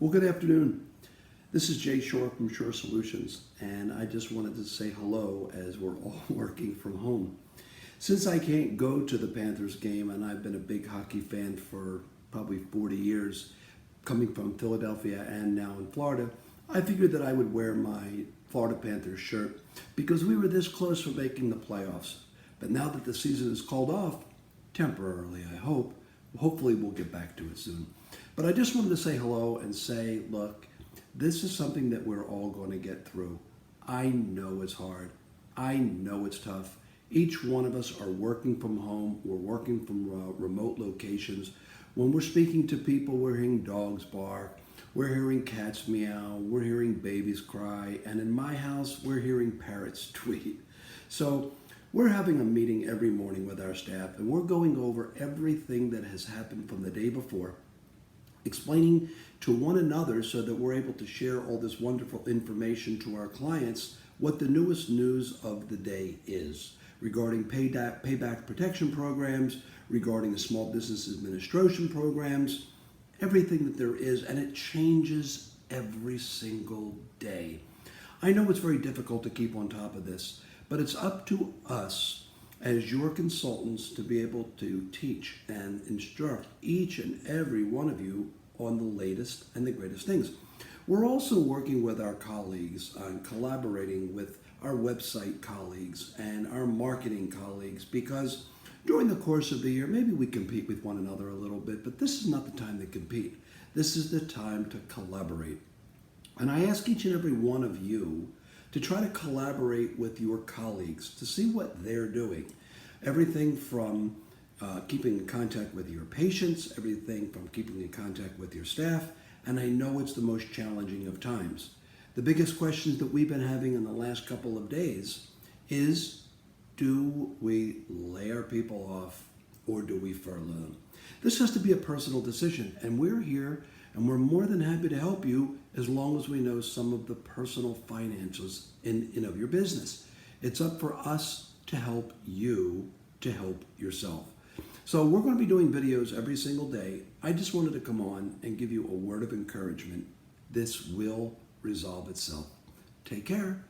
Well, good afternoon. This is Jay Shorr from Shorr Solutions, and I just wanted to say hello as we're all working from home. Since I can't go to the Panthers game, and I've been a big hockey fan for probably 40 years, coming from Philadelphia and now in Florida, I figured that I would wear my Florida Panthers shirt because we were this close from making the playoffs. But now that the season is called off, temporarily I hope, hopefully we'll get back to it soon. But I just wanted to say hello and say, look, this is something that we're all going to get through. I know it's hard. I know it's tough. Each one of us are working from home. We're working from remote locations. When we're speaking to people, we're hearing dogs bark. We're hearing cats meow. We're hearing babies cry. And in my house, we're hearing parrots tweet. So we're having a meeting every morning with our staff, and we're going over everything that has happened from the day before, explaining to one another so that we're able to share all this wonderful information to our clients what the newest news of the day is regarding payback protection programs, regarding the small business administration programs, everything that there is, and it changes every single day. I know it's very difficult to keep on top of this, but it's up to us as your consultants to be able to teach and instruct each and every one of you on the latest and the greatest things. We're also working with our colleagues on collaborating with our website colleagues and our marketing colleagues, because during the course of the year, maybe we compete with one another a little bit, but this is not the time to compete. This is the time to collaborate. And I ask each and every one of you to try to collaborate with your colleagues to see what they're doing. Everything from keeping in contact with your patients, everything from keeping in contact with your staff, and I know it's the most challenging of times. The biggest questions that we've been having in the last couple of days is, do we lay our people off or do we furlough them? This has to be a personal decision, and we're here and we're more than happy to help you as long as we know some of the personal financials of your business. It's up for us to help you to help yourself. So we're going to be doing videos every single day. I just wanted to come on and give you a word of encouragement. This will resolve itself. Take care.